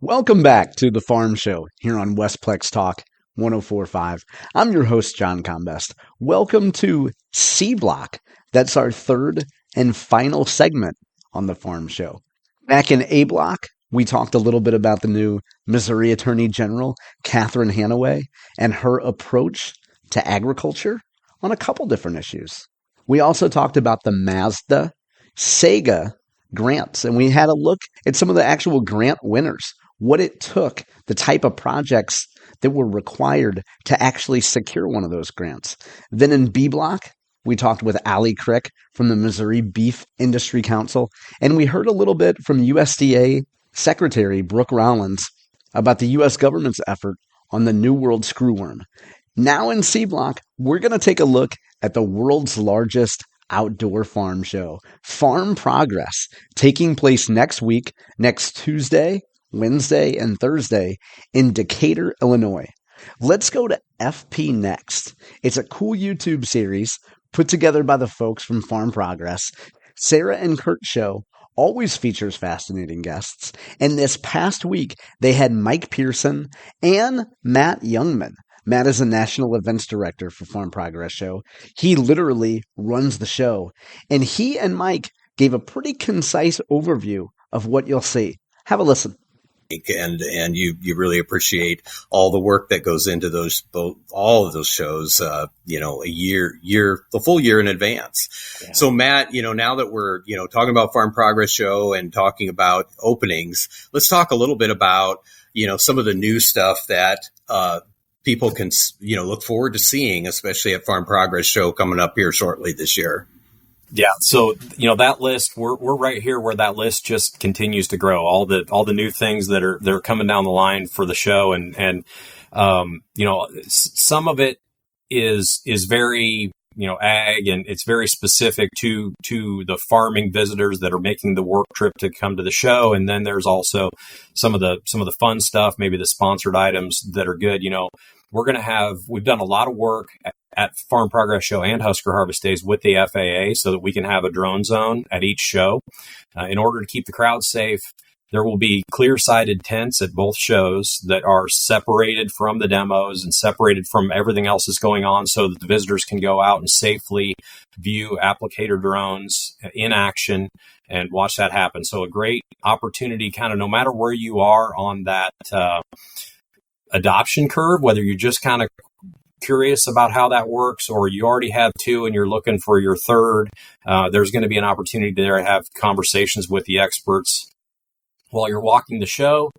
Welcome back to the Farm Show here on Westplex Talk 104.5. I'm your host, John Combest. Welcome to C Block. That's our third and final segment on the Farm Show. Back in A Block, we talked a little bit about the new Missouri Attorney General, Catherine Hanaway, and her approach to agriculture on a couple different issues. We also talked about the Mazda Sega grants, and we had a look at some of the actual grant winners, what it took, the type of projects that were required to actually secure one of those grants. Then in B Block, we talked with Allie Crick from the Missouri Beef Industry Council, and we heard a little bit from USDA Secretary Brooke Rollins about the U.S. government's effort on the New World screwworm. Now in C Block, we're going to take a look at the world's largest outdoor farm show, Farm Progress, taking place next week, next Tuesday, Wednesday, and Thursday in Decatur, Illinois. Let's go to FP Next. It's a cool YouTube series put together by the folks from Farm Progress. Sarah and Kurt show always features fascinating guests, and this past week they had Mike Pearson and Matt Youngman. Matt is a national events director for Farm Progress Show. He literally runs the show, and he and Mike gave a pretty concise overview of what you'll see. Have a listen. And you really appreciate all the work that goes into all of those shows, a the full year in advance. Yeah. So Matt, now that we're, talking about Farm Progress Show and talking about openings, let's talk a little bit about, some of the new stuff that, people can, look forward to seeing, especially at Farm Progress Show coming up here shortly this year. Yeah. So, that list, we're right here where that list just continues to grow. All the new things that are coming down the line for the show. And some of it is very, ag, and it's very specific to the farming visitors that are making the work trip to come to the show. And then there's also some of the fun stuff, maybe the sponsored items that are good. We've done a lot of work at Farm Progress Show and Husker Harvest Days with the FAA so that we can have a drone zone at each show. In order to keep the crowd safe, there will be clear-sided tents at both shows that are separated from the demos and separated from everything else that's going on so that the visitors can go out and safely view applicator drones in action and watch that happen. So a great opportunity, kind of no matter where you are on that adoption curve, whether you're just kind of curious about how that works or you already have two and you're looking for your third, there's going to be an opportunity there to have conversations with the experts while you're walking the show.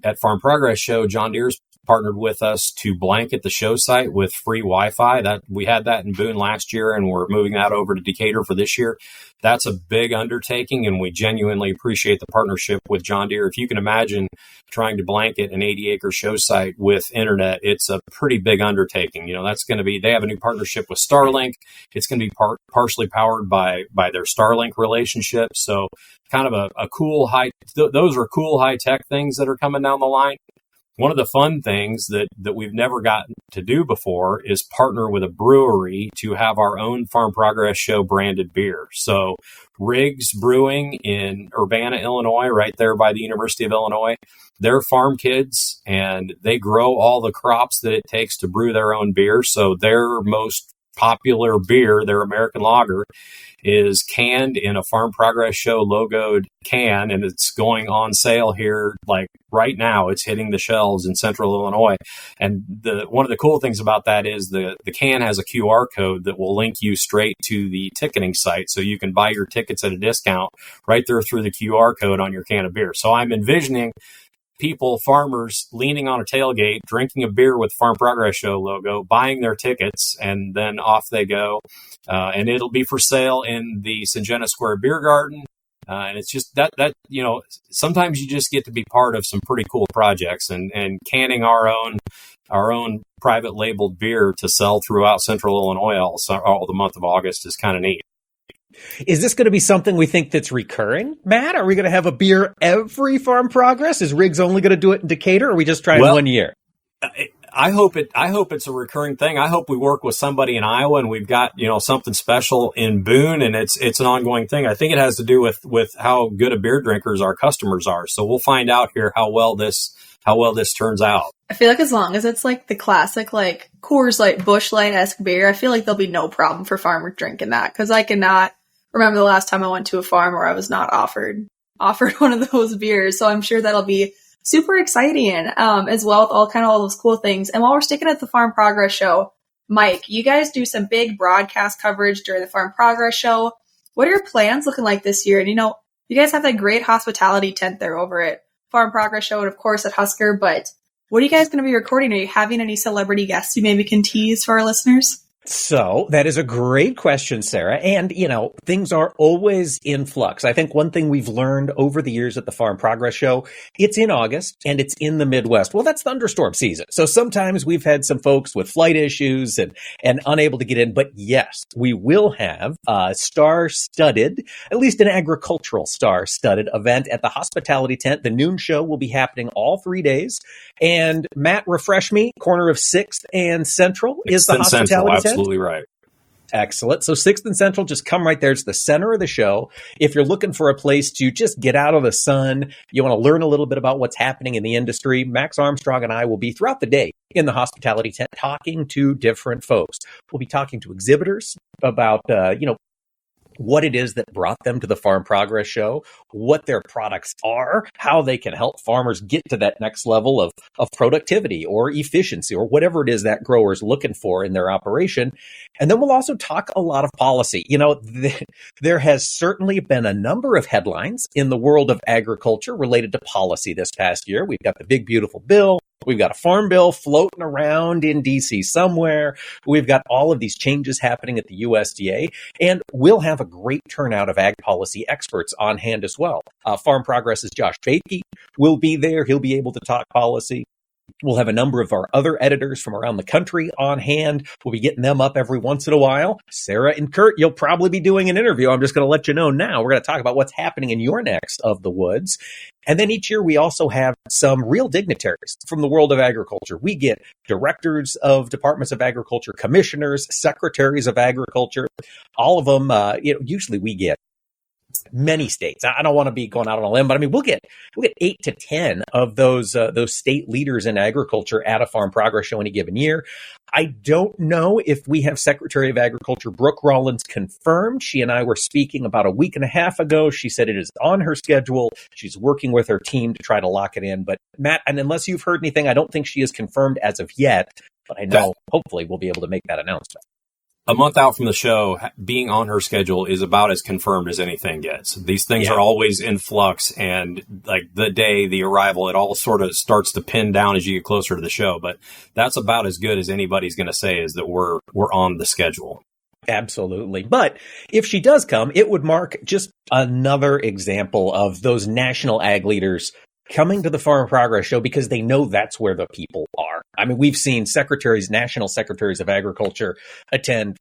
At Farm Progress Show, John Deere's partnered with us to blanket the show site with free Wi-Fi. That we had that in Boone last year, and we're moving that over to Decatur for this year. That's a big undertaking, and we genuinely appreciate the partnership with John Deere. If you can imagine trying to blanket an 80-acre show site with internet, it's a pretty big undertaking. That's going to be, they have a new partnership with Starlink. It's going to be partially powered by their Starlink relationship. So kind of a cool those are cool high-tech things that are coming down the line. One of the fun things that we've never gotten to do before is partner with a brewery to have our own Farm Progress Show branded beer. So Riggs Brewing in Urbana, Illinois, right there by the University of Illinois, they're farm kids and they grow all the crops that it takes to brew their own beer. So their most popular beer, their American lager, is canned in a Farm Progress Show logoed can, and it's going on sale here like right now. It's hitting the shelves in central Illinois. And one of the cool things about that is the can has a QR code that will link you straight to the ticketing site, so you can buy your tickets at a discount right there through the QR code on your can of beer. So I'm envisioning people, farmers, leaning on a tailgate, drinking a beer with Farm Progress Show logo, buying their tickets, and then off they go. And it'll be for sale in the Syngenta Square Beer Garden. And it's just that, sometimes you just get to be part of some pretty cool projects, and canning our own private labeled beer to sell throughout central Illinois all the month of August is kind of neat. Is this going to be something we think that's recurring, Matt? Are we going to have a beer every Farm Progress? Is Riggs only going to do it in Decatur, or are we just trying 1 year? I hope it's a recurring thing. I hope we work with somebody in Iowa and we've got, something special in Boone, and it's an ongoing thing. I think it has to do with how good of beer drinkers our customers are. So we'll find out here how well this turns out. I feel like as long as it's like the classic, like Coors Light, Busch Light-esque beer, I feel like there'll be no problem for farmers drinking that, because I cannot remember the last time I went to a farm where I was not offered one of those beers. So I'm sure that'll be super exciting as well, with all those cool things. And while we're sticking at the Farm Progress Show, Mike, you guys do some big broadcast coverage during the Farm Progress Show. What are your plans looking like this year? And you guys have that great hospitality tent there over at Farm Progress Show and of course at Husker, but what are you guys going to be recording? Are you having any celebrity guests you maybe can tease for our listeners? So that is a great question, Sarah. And, things are always in flux. I think one thing we've learned over the years at the Farm Progress Show, it's in August and it's in the Midwest. Well, that's thunderstorm season. So sometimes we've had some folks with flight issues and unable to get in. But yes, we will have a star-studded, at least an agricultural star-studded event at the hospitality tent. The noon show will be happening all 3 days. And Matt, refresh me, corner of 6th and Central is the hospitality tent. Absolutely right. Excellent. So 6th and Central, just come right there. It's the center of the show. If you're looking for a place to just get out of the sun, you want to learn a little bit about what's happening in the industry, Max Armstrong and I will be throughout the day in the hospitality tent talking to different folks. We'll be talking to exhibitors about, what it is that brought them to the Farm Progress Show, what their products are, how they can help farmers get to that next level of productivity or efficiency or whatever it is that grower's looking for in their operation. And then we'll also talk a lot of policy. There has certainly been a number of headlines in the world of agriculture related to policy this past year. We've got the big, beautiful bill. We've got a farm bill floating around in D.C. somewhere. We've got all of these changes happening at the USDA, and we'll have a great turnout of ag policy experts on hand as well. Farm Progress's Josh Bakey will be there. He'll be able to talk policy. We'll have a number of our other editors from around the country on hand. We'll be getting them up every once in a while. Sarah and Kurt, you'll probably be doing an interview. I'm just going to let you know now. We're going to talk about what's happening in your necks of the woods. And then each year we also have some real dignitaries from the world of agriculture. We get directors of departments of agriculture, commissioners, secretaries of agriculture, all of them. Usually we get many states. I don't want to be going out on a limb, but I mean, we'll get 8 to 10 of those state leaders in agriculture at a Farm Progress Show any given year. I don't know if we have Secretary of Agriculture Brooke Rollins confirmed. She and I were speaking about a week and a half ago. She said it is on her schedule. She's working with her team to try to lock it in. But Matt, and unless you've heard anything, I don't think she is confirmed as of yet. But I know hopefully we'll be able to make that announcement. A month out from the show, being on her schedule is about as confirmed as anything gets. These things are always in flux, and like the arrival, it all sort of starts to pin down as you get closer to the show. But that's about as good as anybody's going to say is that we're on the schedule. Absolutely. But if she does come, it would mark just another example of those national ag leaders coming to the Farm Progress Show because they know that's where the people are. I mean, we've seen national secretaries of agriculture attend,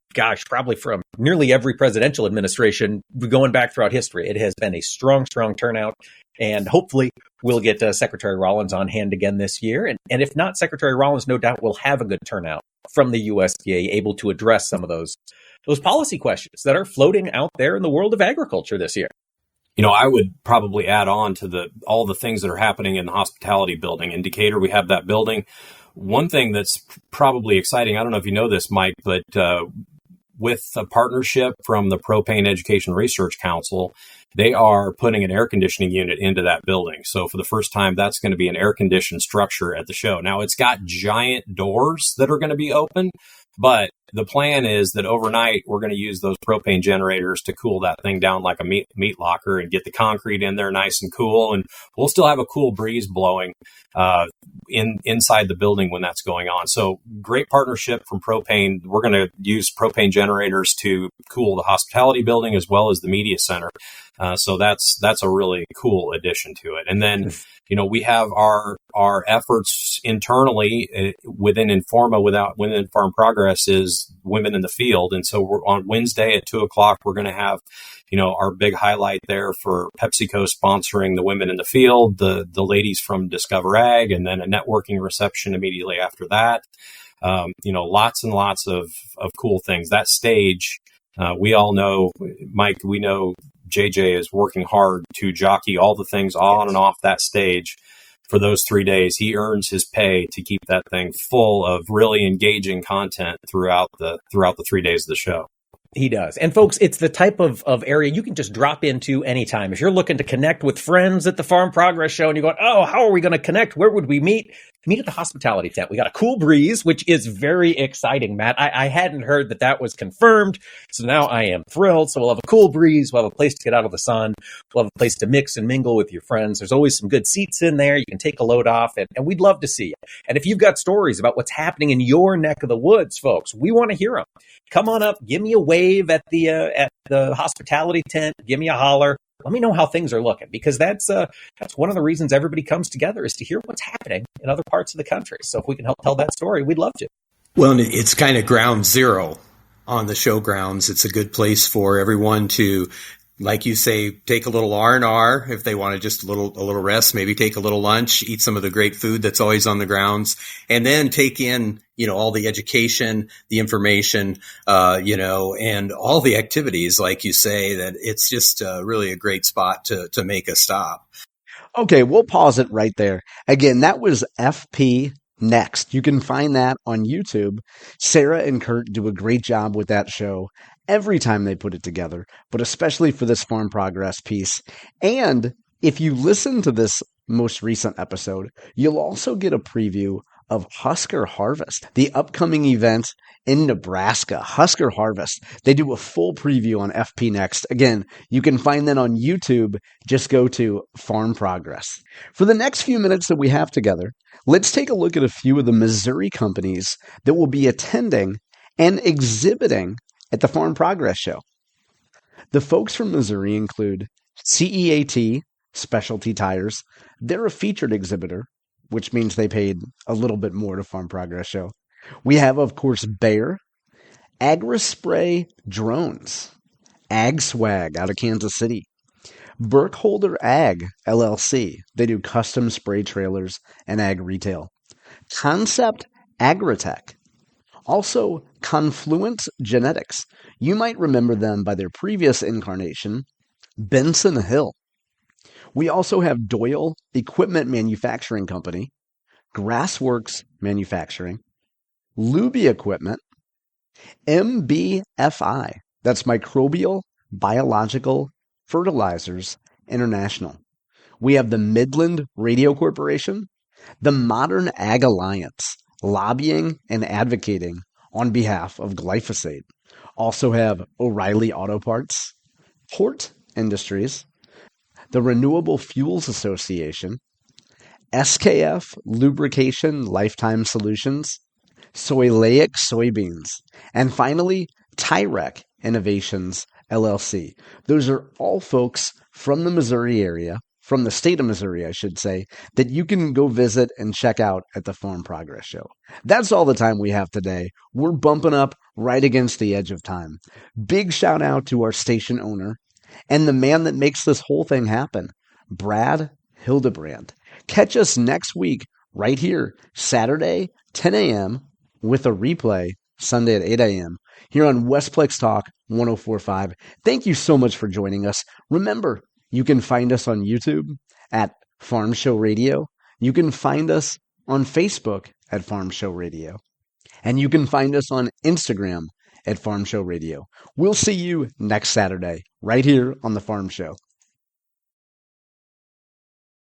probably from nearly every presidential administration going back throughout history. It has been a strong, strong turnout. And hopefully we'll get Secretary Rollins on hand again this year. And if not Secretary Rollins, no doubt we'll have a good turnout from the USDA able to address some of those policy questions that are floating out there in the world of agriculture this year. I would probably add on to all the things that are happening in the hospitality building. In Decatur, we have that building. One thing that's probably exciting, I don't know if you know this, Mike, but with a partnership from the Propane Education Research Council, they are putting an air conditioning unit into that building. So for the first time, that's going to be an air-conditioned structure at the show. Now, it's got giant doors that are going to be open, but the plan is that overnight, we're going to use those propane generators to cool that thing down like a meat locker and get the concrete in there nice and cool. And we'll still have a cool breeze blowing inside the building when that's going on. So great partnership from propane. We're going to use propane generators to cool the hospitality building as well as the media center. So that's a really cool addition to it. And then, we have our efforts internally within Informa, within Farm Progress, is Women in the Field. And so we're on Wednesday at 2:00, we're going to have, our big highlight there for PepsiCo sponsoring the Women in the Field, the ladies from Discover Ag, and then a networking reception immediately after that. Lots and lots of cool things. That stage, we all know, Mike, we know JJ is working hard to jockey all the things on and off that stage for those 3 days. He earns his pay to keep that thing full of really engaging content throughout the 3 days of the show. He does. And folks, it's the type of area you can just drop into anytime. If you're looking to connect with friends at the Farm Progress Show and you're going, oh, how are we going to connect? Where would we meet? Meet at the hospitality tent. We got a cool breeze, which is very exciting, Matt. I hadn't heard that was confirmed. So now I am thrilled. So we'll have a cool breeze. We'll have a place to get out of the sun. We'll have a place to mix and mingle with your friends. There's always some good seats in there. You can take a load off, and we'd love to see you. And if you've got stories about what's happening in your neck of the woods, folks, we want to hear them. Come on up. Give me a wave at the hospitality tent. Give me a holler. Let me know how things are looking, because that's one of the reasons everybody comes together, is to hear what's happening in other parts of the country. So if we can help tell that story, we'd love to. Well, it's kind of ground zero on the show grounds. It's a good place for everyone to, like you say, take a little R&R if they want to just a little rest, maybe take a little lunch, eat some of the great food that's always on the grounds, and then take in, all the education, the information, and all the activities, like you say, that it's just really a great spot to make a stop. Okay, we'll pause it right there. Again, that was FP Next. You can find that on YouTube. Sarah and Kurt do a great job with that show every time they put it together, but especially for this Farm Progress piece. And if you listen to this most recent episode, you'll also get a preview of Husker Harvest, the upcoming event in Nebraska. Husker Harvest. They do a full preview on FP Next. Again, you can find that on YouTube. Just go to Farm Progress. For the next few minutes that we have together, let's take a look at a few of the Missouri companies that will be attending and exhibiting at the Farm Progress Show. The folks from Missouri include CEAT, Specialty Tires. They're a featured exhibitor, which means they paid a little bit more to Farm Progress Show. We have, of course, Bayer, Agri-Spray Drones, Ag Swag out of Kansas City, Burkholder Ag LLC. They do custom spray trailers and ag retail. Concept Agritech. Also, Confluence Genetics. You might remember them by their previous incarnation, Benson Hill. We also have Doyle Equipment Manufacturing Company, Grassworks Manufacturing, Luby Equipment, MBFI, that's Microbial Biological Fertilizers International. We have the Midland Radio Corporation, the Modern Ag Alliance, lobbying and advocating on behalf of glyphosate. Also have O'Reilly Auto Parts, Port Industries, the Renewable Fuels Association, SKF Lubrication Lifetime Solutions, Soylaic Soybeans, and finally, Tyrek Innovations LLC. Those are all folks from the Missouri area, from the state of Missouri, I should say, that you can go visit and check out at the Farm Progress Show. That's all the time we have today. We're bumping up right against the edge of time. Big shout out to our station owner and the man that makes this whole thing happen, Brad Hildebrand. Catch us next week right here, Saturday, 10 a.m., with a replay Sunday at 8 a.m. here on Westplex Talk 104.5. Thank you so much for joining us. Remember, you can find us on YouTube at Farm Show Radio. You can find us on Facebook at Farm Show Radio. And you can find us on Instagram at Farm Show Radio. We'll see you next Saturday right here on the Farm Show.